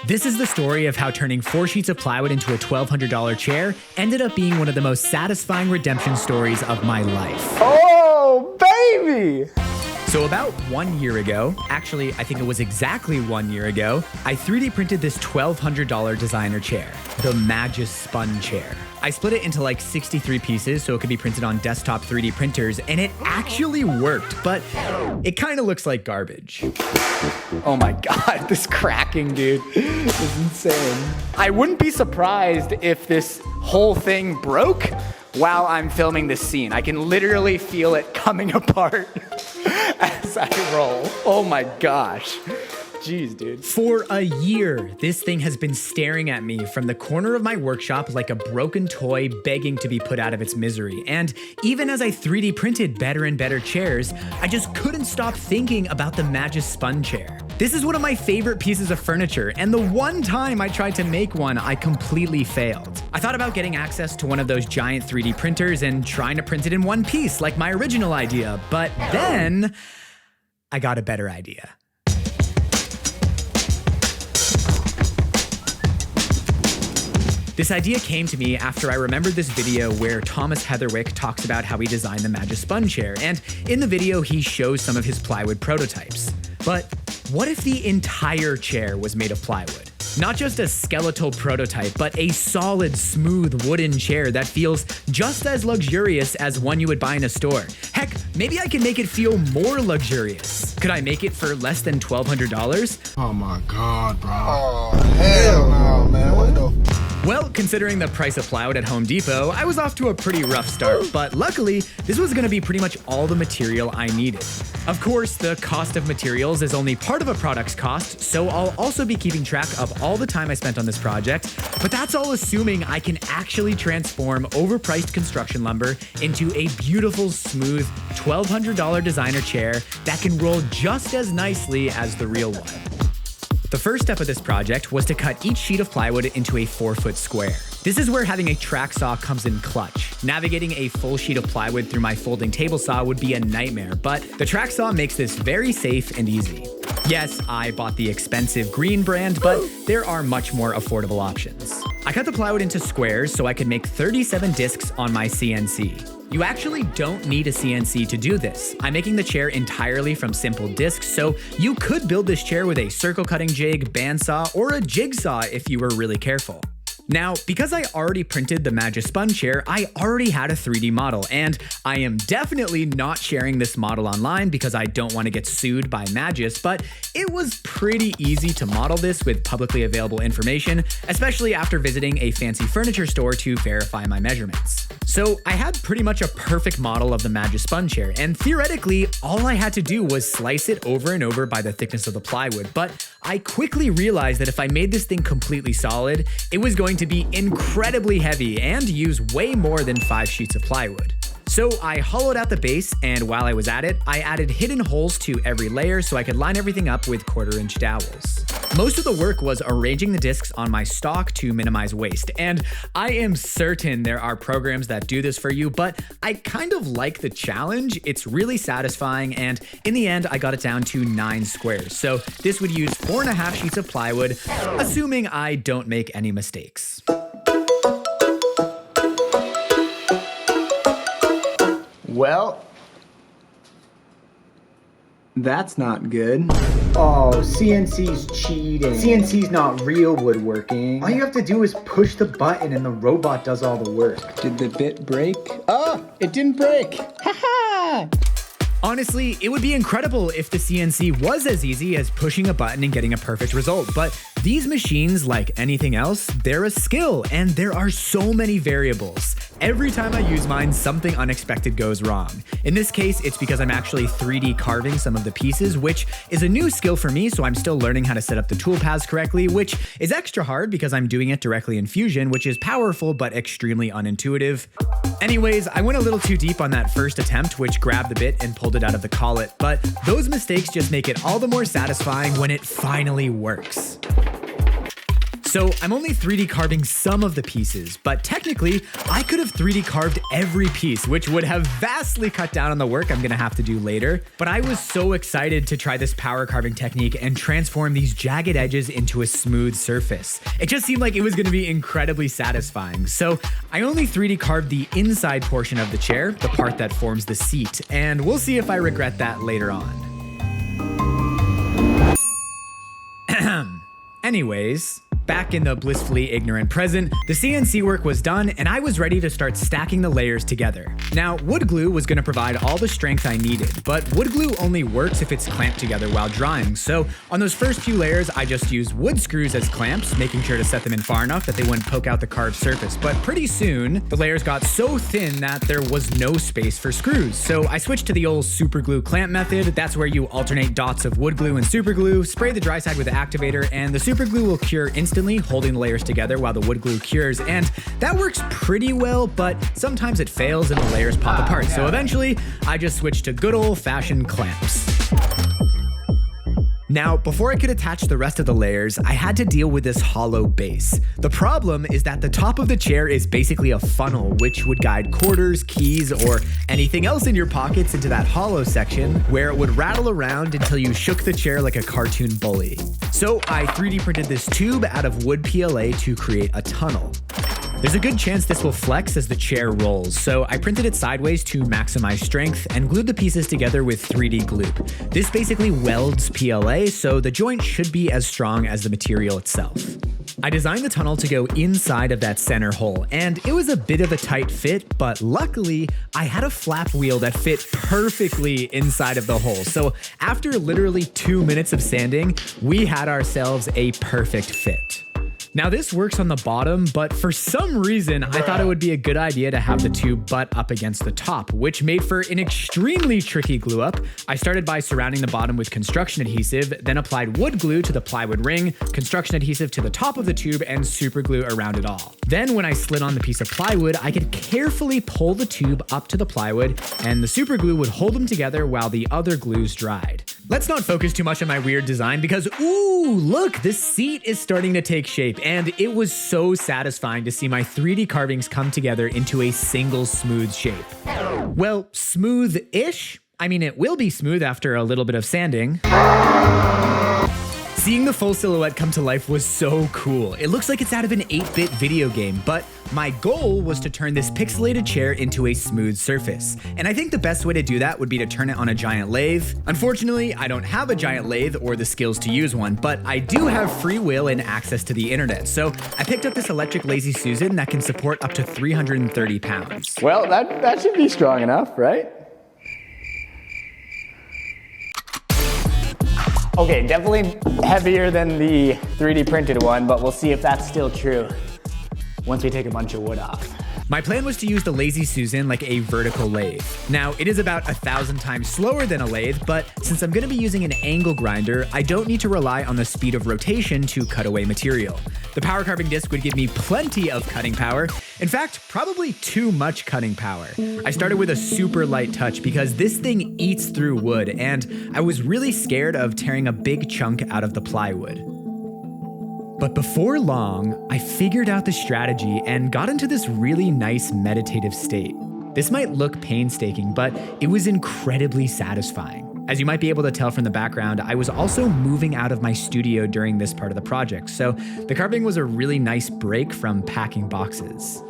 This is the story of how turning 4 sheets of plywood into a $1,200 chair ended up being one of the most satisfying redemption stories of my life. Oh, baby! So about 1 year ago, actually I think it was exactly 1 year ago, I 3D printed this $1,200 designer chair, the Magis Spun chair. I split it into like 63 pieces so it could be printed on desktop 3D printers, and it actually worked, but it kind of looks like garbage. Oh my God, this cracking, dude, is insane. I wouldn't be surprised if this whole thing broke while I'm filming this scene. I can literally feel it coming apart as I roll. Oh my gosh. Jeez, dude. For a year, this thing has been staring at me from the corner of my workshop like a broken toy begging to be put out of its misery. And even as I 3D printed better and better chairs, I just couldn't stop thinking about the Magis Spun chair. This is one of my favorite pieces of furniture, and the one time I tried to make one, I completely failed. I thought about getting access to one of those giant 3D printers and trying to print it in one piece like my original idea, but then I got a better idea. This idea came to me after I remembered this video where Thomas Heatherwick talks about how he designed the Magis Spun chair, and in the video he shows some of his plywood prototypes. But what if the entire chair was made of plywood? Not just a skeletal prototype, but a solid, smooth wooden chair that feels just as luxurious as one you would buy in a store. Heck, maybe I can make it feel more luxurious. Could I make it for less than $1,200? Oh my God, bro. Oh, hell no, man. What the? Well, considering the price of plywood at Home Depot, I was off to a pretty rough start, but luckily, this was gonna be pretty much all the material I needed. Of course, the cost of materials is only part of a product's cost, so I'll also be keeping track of all the time I spent on this project, but that's all assuming I can actually transform overpriced construction lumber into a beautiful, smooth, $1,200 designer chair that can roll just as nicely as the real one. The first step of this project was to cut each sheet of plywood into a 4-foot square. This is where having a track saw comes in clutch. Navigating a full sheet of plywood through my folding table saw would be a nightmare, but the track saw makes this very safe and easy. Yes, I bought the expensive green brand, but there are much more affordable options. I cut the plywood into squares so I could make 37 discs on my CNC. You actually don't need a CNC to do this. I'm making the chair entirely from simple discs, so you could build this chair with a circle cutting jig, bandsaw, or a jigsaw if you were really careful. Now, because I already printed the Magis Spun chair, I already had a 3D model, and I am definitely not sharing this model online because I don't want to get sued by Magis, but it was pretty easy to model this with publicly available information, especially after visiting a fancy furniture store to verify my measurements. So I had pretty much a perfect model of the Magis Spun chair, and theoretically, all I had to do was slice it over and over by the thickness of the plywood, but I quickly realized that if I made this thing completely solid, it was going to be incredibly heavy and use way more than 5 sheets of plywood. So I hollowed out the base, and while I was at it, I added hidden holes to every layer so I could line everything up with 1/4-inch dowels. Most of the work was arranging the discs on my stock to minimize waste, and I am certain there are programs that do this for you, but I kind of like the challenge. It's really satisfying, and in the end, I got it down to 9 squares. So this would use 4.5 sheets of plywood, assuming I don't make any mistakes. Well, that's not good. Oh, CNC's cheating. CNC's not real woodworking. All you have to do is push the button and the robot does all the work. Did the bit break? Oh, it didn't break. Haha! Honestly, it would be incredible if the CNC was as easy as pushing a button and getting a perfect result, but these machines, like anything else, they're a skill, and there are so many variables. Every time I use mine, something unexpected goes wrong. In this case, it's because I'm actually 3D carving some of the pieces, which is a new skill for me, so I'm still learning how to set up the tool paths correctly, which is extra hard because I'm doing it directly in Fusion, which is powerful but extremely unintuitive. Anyways, I went a little too deep on that first attempt, which grabbed the bit and pulled it out of the collet, but those mistakes just make it all the more satisfying when it finally works. So I'm only 3D carving some of the pieces, but technically I could have 3D carved every piece, which would have vastly cut down on the work I'm gonna have to do later. But I was so excited to try this power carving technique and transform these jagged edges into a smooth surface. It just seemed like it was gonna be incredibly satisfying. So I only 3D carved the inside portion of the chair, the part that forms the seat, and we'll see if I regret that later on. Anyways, back in the blissfully ignorant present, the CNC work was done and I was ready to start stacking the layers together. Now, wood glue was going to provide all the strength I needed, but wood glue only works if it's clamped together while drying. So on those first few layers, I just used wood screws as clamps, making sure to set them in far enough that they wouldn't poke out the carved surface. But pretty soon, the layers got so thin that there was no space for screws. So I switched to the old super glue clamp method. That's where you alternate dots of wood glue and super glue, spray the dry side with the activator, and the super glue will cure instantly, holding the layers together while the wood glue cures. And that works pretty well, but sometimes it fails and the layers pop apart. So eventually, I just switched to good old-fashioned clamps. Now, before I could attach the rest of the layers, I had to deal with this hollow base. The problem is that the top of the chair is basically a funnel, which would guide quarters, keys, or anything else in your pockets into that hollow section, where it would rattle around until you shook the chair like a cartoon bully. So I 3D printed this tube out of wood PLA to create a tunnel. There's a good chance this will flex as the chair rolls, so I printed it sideways to maximize strength and glued the pieces together with 3D glue. This basically welds PLA, so the joint should be as strong as the material itself. I designed the tunnel to go inside of that center hole, and it was a bit of a tight fit, but luckily I had a flap wheel that fit perfectly inside of the hole. So after literally 2 minutes of sanding, we had ourselves a perfect fit. Now this works on the bottom, but for some reason, I thought it would be a good idea to have the tube butt up against the top, which made for an extremely tricky glue up. I started by surrounding the bottom with construction adhesive, then applied wood glue to the plywood ring, construction adhesive to the top of the tube, and super glue around it all. Then when I slid on the piece of plywood, I could carefully pull the tube up to the plywood, and the super glue would hold them together while the other glues dried. Let's not focus too much on my weird design because, ooh, look, this seat is starting to take shape, and it was so satisfying to see my 3D carvings come together into a single smooth shape. Well, smooth-ish? I mean, it will be smooth after a little bit of sanding. Seeing the full silhouette come to life was so cool. It looks like it's out of an 8-bit video game, but my goal was to turn this pixelated chair into a smooth surface. And I think the best way to do that would be to turn it on a giant lathe. Unfortunately, I don't have a giant lathe or the skills to use one, but I do have free will and access to the internet. So I picked up this electric Lazy Susan that can support up to 330 pounds. Well, that should be strong enough, right? Okay, definitely heavier than the 3D printed one, but we'll see if that's still true once we take a bunch of wood off. My plan was to use the Lazy Susan like a vertical lathe. Now, it is about 1,000 times slower than a lathe, but since I'm gonna be using an angle grinder, I don't need to rely on the speed of rotation to cut away material. The power carving disc would give me plenty of cutting power. In fact, probably too much cutting power. I started with a super light touch because this thing eats through wood, and I was really scared of tearing a big chunk out of the plywood. But before long, I figured out the strategy and got into this really nice meditative state. This might look painstaking, but it was incredibly satisfying. As you might be able to tell from the background, I was also moving out of my studio during this part of the project, so the carving was a really nice break from packing boxes.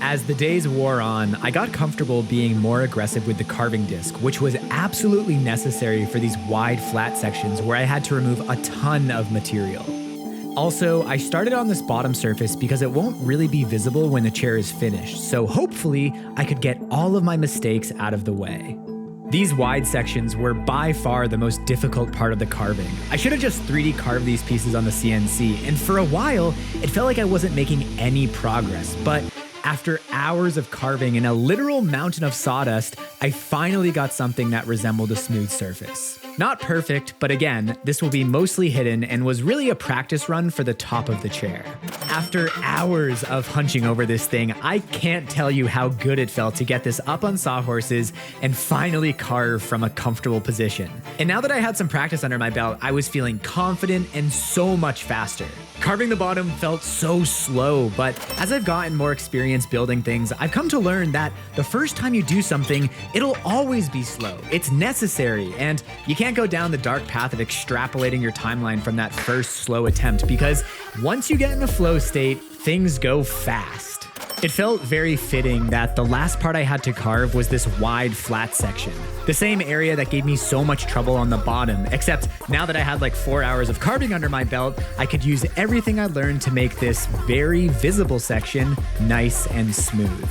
As the days wore on, I got comfortable being more aggressive with the carving disc, which was absolutely necessary for these wide flat sections where I had to remove a ton of material. Also, I started on this bottom surface because it won't really be visible when the chair is finished, so hopefully I could get all of my mistakes out of the way. These wide sections were by far the most difficult part of the carving. I should have just 3D carved these pieces on the CNC, and for a while, it felt like I wasn't making any progress, but after hours of carving in a literal mountain of sawdust, I finally got something that resembled a smooth surface. Not perfect, but again, this will be mostly hidden and was really a practice run for the top of the chair. After hours of hunching over this thing, I can't tell you how good it felt to get this up on sawhorses and finally carve from a comfortable position. And now that I had some practice under my belt, I was feeling confident and so much faster. Carving the bottom felt so slow, but as I've gotten more experience building things, I've come to learn that the first time you do something, it'll always be slow. It's necessary, and you can't go down the dark path of extrapolating your timeline from that first slow attempt, because once you get in a flow state, things go fast. It felt very fitting that the last part I had to carve was this wide, flat section. The same area that gave me so much trouble on the bottom, except now that I had like 4 hours of carving under my belt, I could use everything I learned to make this very visible section nice and smooth.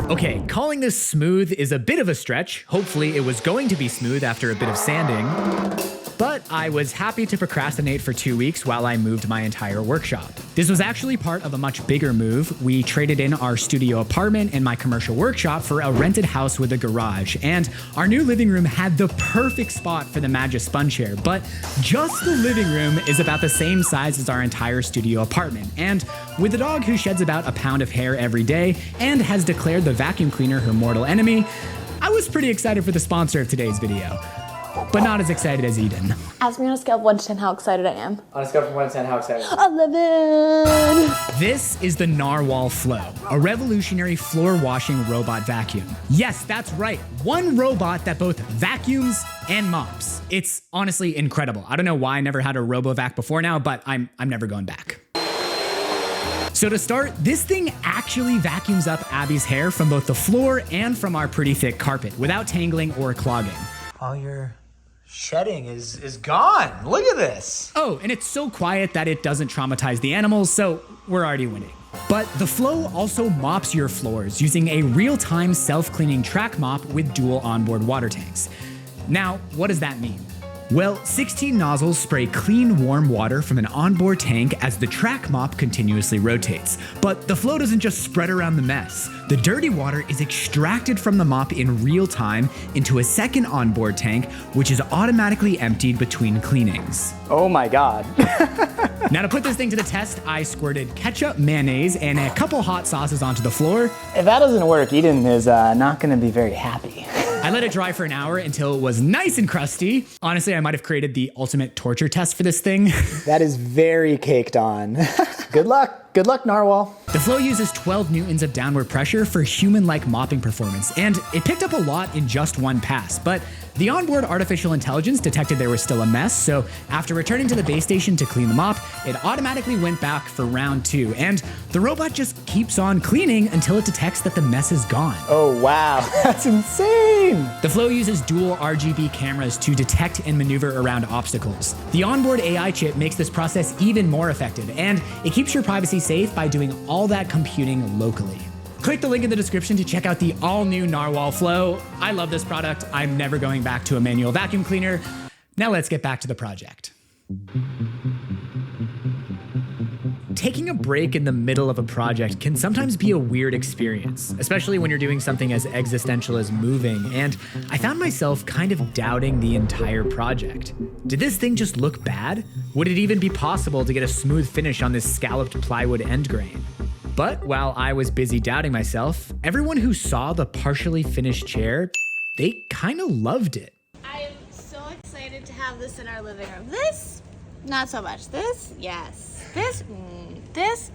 Okay, calling this smooth is a bit of a stretch. Hopefully it was going to be smooth after a bit of sanding. But I was happy to procrastinate for 2 weeks while I moved my entire workshop. This was actually part of a much bigger move. We traded in our studio apartment and my commercial workshop for a rented house with a garage, and our new living room had the perfect spot for the Magis Spun Chair, but just the living room is about the same size as our entire studio apartment, and with a dog who sheds about a pound of hair every day and has declared the vacuum cleaner her mortal enemy, I was pretty excited for the sponsor of today's video. But not as excited as Eden. Ask me on a scale of 1 to 10 how excited I am. On a scale from 1 to 10, how excited? 11! This is the Narwhal Flow, a revolutionary floor washing robot vacuum. Yes, that's right. One robot that both vacuums and mops. It's honestly incredible. I don't know why I never had a RoboVac before now, but I'm never going back. So to start, this thing actually vacuums up Abby's hair from both the floor and from our pretty thick carpet without tangling or clogging. All your shedding is gone. Look at this. Oh, and it's so quiet that it doesn't traumatize the animals, so we're already winning. But the Flow also mops your floors using a real-time self-cleaning track mop with dual onboard water tanks. Now, what does that mean? Well, 16 nozzles spray clean, warm water from an onboard tank as the track mop continuously rotates. But the Flow doesn't just spread around the mess. The dirty water is extracted from the mop in real time into a second onboard tank, which is automatically emptied between cleanings. Oh my God. Now to put this thing to the test, I squirted ketchup, mayonnaise, and a couple hot sauces onto the floor. If that doesn't work, Eden is not gonna be very happy. I let it dry for an hour until it was nice and crusty. Honestly, I might have created the ultimate torture test for this thing. That is very caked on. Good luck. Good luck, Narwhal. The Flow uses 12 newtons of downward pressure for human-like mopping performance, and it picked up a lot in just one pass, but the onboard artificial intelligence detected there was still a mess, so after returning to the base station to clean the mop, it automatically went back for round 2, and the robot just keeps on cleaning until it detects that the mess is gone. Oh wow, that's insane. The Flow uses dual RGB cameras to detect and maneuver around obstacles. The onboard AI chip makes this process even more effective, and it keeps your privacy safe by doing all that computing locally. Click the link in the description to check out the all-new Narwhal Flow. I love this product. I'm never going back to a manual vacuum cleaner. Now let's get back to the project. Taking a break in the middle of a project can sometimes be a weird experience, especially when you're doing something as existential as moving, and I found myself kind of doubting the entire project. Did this thing just look bad? Would it even be possible to get a smooth finish on this scalloped plywood end grain? But while I was busy doubting myself, everyone who saw the partially finished chair, they kind of loved it. I am so excited to have this in our living room. This, not so much. This, yes. This,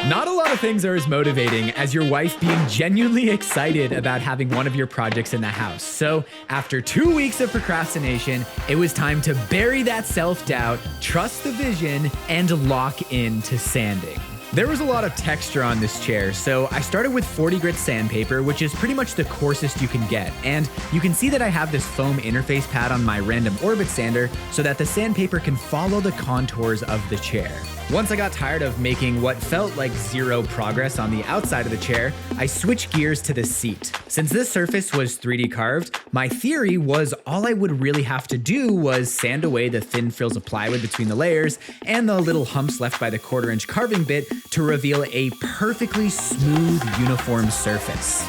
Not a lot of things are as motivating as your wife being genuinely excited about having one of your projects in the house. So after 2 weeks of procrastination, it was time to bury that self-doubt, trust the vision, and lock into sanding. There was a lot of texture on this chair, so I started with 40 grit sandpaper, which is pretty much the coarsest you can get. And you can see that I have this foam interface pad on my random orbit sander so that the sandpaper can follow the contours of the chair. Once I got tired of making what felt like zero progress on the outside of the chair, I switched gears to the seat. Since this surface was 3D carved, my theory was all I would really have to do was sand away the thin frills of plywood between the layers and the little humps left by the 1/4-inch carving bit to reveal a perfectly smooth, uniform surface.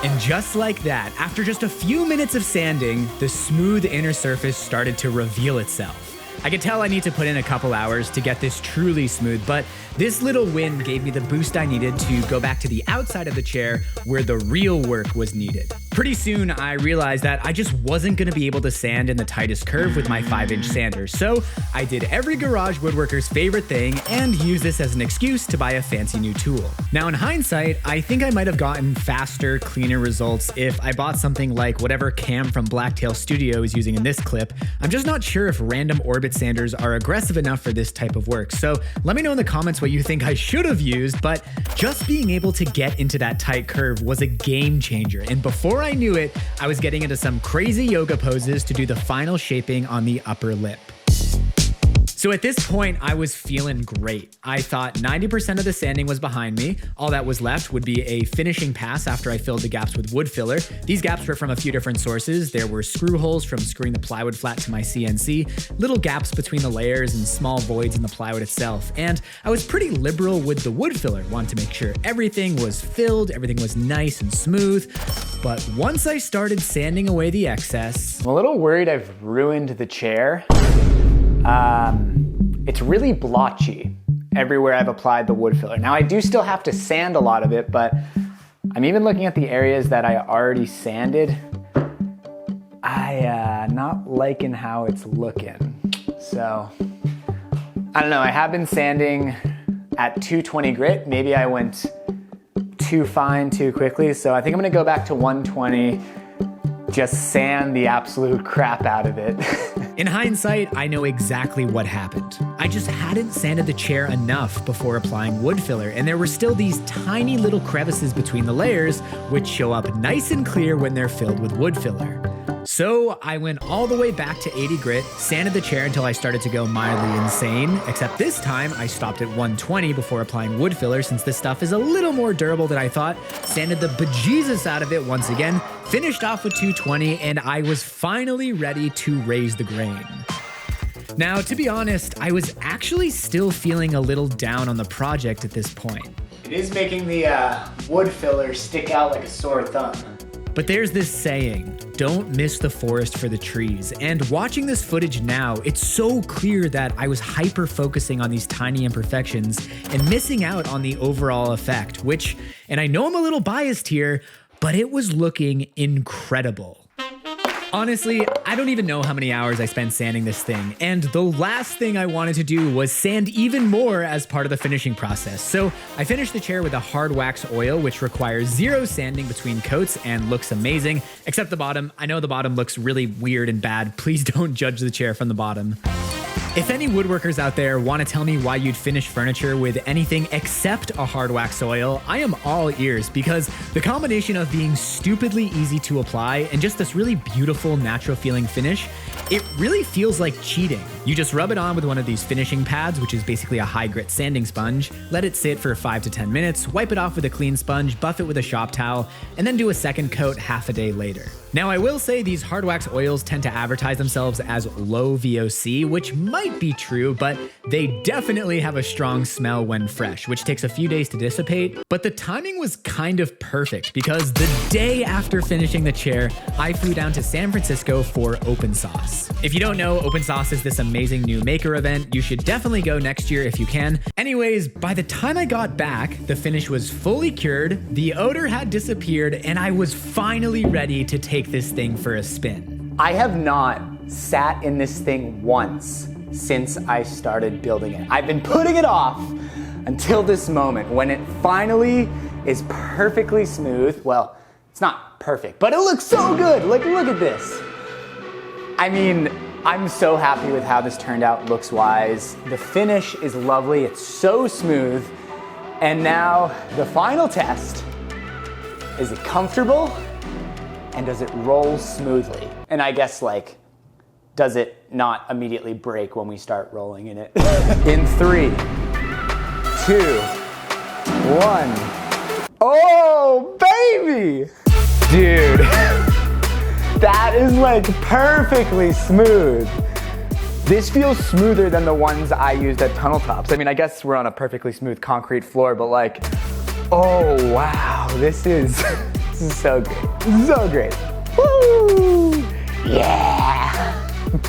And just like that, after just a few minutes of sanding, the smooth inner surface started to reveal itself. I could tell I need to put in a couple hours to get this truly smooth, but this little win gave me the boost I needed to go back to the outside of the chair where the real work was needed. Pretty soon, I realized that I just wasn't gonna be able to sand in the tightest curve with my 5-inch sander, so I did every garage woodworker's favorite thing and used this as an excuse to buy a fancy new tool. Now in hindsight, I think I might have gotten faster, cleaner results if I bought something like whatever Cam from Blacktail Studio is using in this clip. I'm just not sure if random orbit sanders are aggressive enough for this type of work, so let me know in the comments what you think I should have used, but just being able to get into that tight curve was a game changer, and before I knew it, I was getting into some crazy yoga poses to do the final shaping on the upper lip. So at this point, I was feeling great. I thought 90% of the sanding was behind me. All that was left would be a finishing pass after I filled the gaps with wood filler. These gaps were from a few different sources. There were screw holes from screwing the plywood flat to my CNC, little gaps between the layers and small voids in the plywood itself. And I was pretty liberal with the wood filler, wanted to make sure everything was filled, everything was nice and smooth. But once I started sanding away the excess, I'm a little worried I've ruined the chair. It's really blotchy everywhere I've applied the wood filler. Now I do still have to sand a lot of it, but I'm even looking at the areas that I already sanded. Not liking how it's looking. So, I don't know, I have been sanding at 220 grit. Maybe I went too fine too quickly. So I think I'm gonna go back to 120, just sand the absolute crap out of it. In hindsight, I know exactly what happened. I just hadn't sanded the chair enough before applying wood filler, and there were still these tiny little crevices between the layers, which show up nice and clear when they're filled with wood filler. So I went all the way back to 80 grit, sanded the chair until I started to go mildly insane, except this time I stopped at 120 before applying wood filler since this stuff is a little more durable than I thought, sanded the bejesus out of it once again, finished off with 220, and I was finally ready to raise the grain. Now, to be honest, I was actually still feeling a little down on the project at this point. It is making the wood filler stick out like a sore thumb. But there's this saying, don't miss the forest for the trees. And watching this footage now, it's so clear that I was hyper focusing on these tiny imperfections and missing out on the overall effect, which, and I know I'm a little biased here, but it was looking incredible. Honestly, I don't even know how many hours I spent sanding this thing, and the last thing I wanted to do was sand even more as part of the finishing process. So I finished the chair with a hard wax oil, which requires 0 sanding between coats and looks amazing, except the bottom. I know the bottom looks really weird and bad. Please don't judge the chair from the bottom. If any woodworkers out there want to tell me why you'd finish furniture with anything except a hard wax oil, I am all ears, because the combination of being stupidly easy to apply and just this really beautiful natural feeling finish, it really feels like cheating. You just rub it on with one of these finishing pads, which is basically a high grit sanding sponge, let it sit for 5 to 10 minutes, wipe it off with a clean sponge, buff it with a shop towel, and then do a second coat half a day later. Now I will say these hard wax oils tend to advertise themselves as low VOC, which might be true, but they definitely have a strong smell when fresh, which takes a few days to dissipate. But the timing was kind of perfect because the day after finishing the chair, I flew down to San Francisco for Open Sauce. If you don't know, Open Sauce is this amazing new maker event. You should definitely go next year if you can. Anyways, by the time I got back, the finish was fully cured, the odor had disappeared, and I was finally ready to take this thing for a spin. I have not sat in this thing once since I started building it. I've been putting it off until this moment when it finally is perfectly smooth. Well, it's not perfect, but it looks so good. Like, look at this. I mean, I'm so happy with how this turned out looks-wise. The finish is lovely, it's so smooth. And now the final test, is it comfortable? And does it roll smoothly? And I guess, like, does it not immediately break when we start rolling in it? In 3, 2, 1. Oh, baby! Dude, that is like perfectly smooth. This feels smoother than the ones I used at Tunnel Tops. I mean, I guess we're on a perfectly smooth concrete floor, but like, oh wow, this is so great. So great. Woo! Yeah!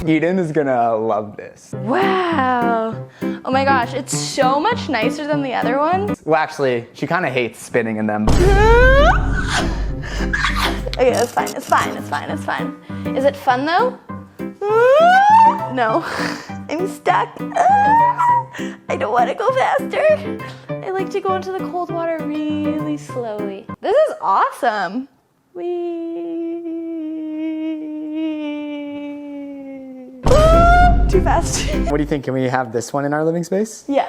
Eden is gonna love this. Wow. Oh my gosh, it's so much nicer than the other ones. Well, actually, she kind of hates spinning in them. Okay, it's fine, it's fine, it's fine, it's fine. Is it fun though? No, I'm stuck. I don't want to go faster. I like to go into the cold water really slowly. This is awesome. Too fast. What do you think? Can we have this one in our living space? Yeah.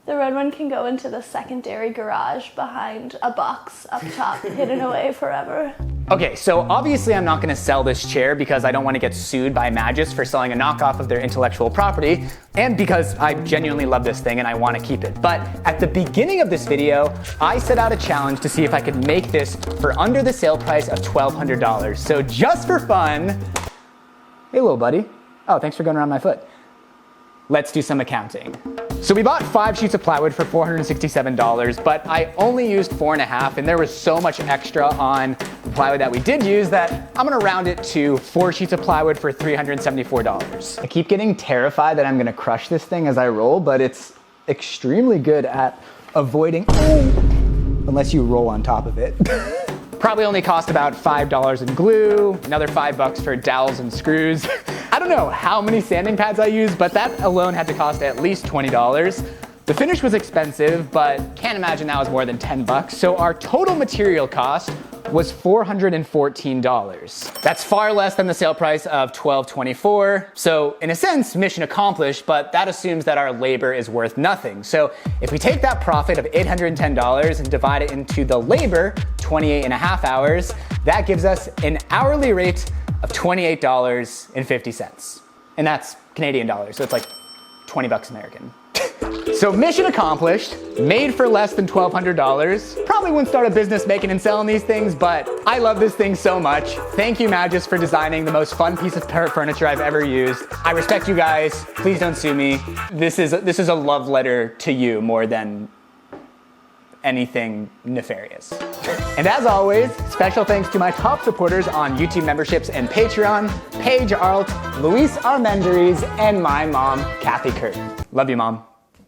The red one can go into the secondary garage behind a box up top, hidden away forever. Okay, so obviously I'm not gonna sell this chair because I don't wanna get sued by Magis for selling a knockoff of their intellectual property, and because I genuinely love this thing and I wanna keep it. But at the beginning of this video, I set out a challenge to see if I could make this for under the sale price of $1,200. So just for fun, hey little buddy. Oh, thanks for going around my foot. Let's do some accounting. So we bought 5 sheets of plywood for $467, but I only used 4.5, and there was so much extra on the plywood that we did use that I'm gonna round it to 4 sheets of plywood for $374. I keep getting terrified that I'm gonna crush this thing as I roll, but it's extremely good at avoiding, unless you roll on top of it. Probably only cost about $5 in glue, another $5 for dowels and screws. I don't know how many sanding pads I used, but that alone had to cost at least $20. The finish was expensive, but can't imagine that was more than $10. So our total material cost was $414. That's far less than the sale price of $1,224. So in a sense, mission accomplished, but that assumes that our labor is worth nothing. So if we take that profit of $810 and divide it into the labor, 28.5 hours, that gives us an hourly rate of $28.50. And that's Canadian dollars, so it's like $20 American. So mission accomplished, made for less than $1,200. Probably wouldn't start a business making and selling these things, but I love this thing so much. Thank you, Magis, for designing the most fun piece of furniture I've ever used. I respect you guys. Please don't sue me. This is a love letter to you more than anything nefarious. And as always, special thanks to my top supporters on YouTube memberships and Patreon, Paige Arlt, Luis Armendariz, and my mom, Kathy Curtin. Love you, Mom.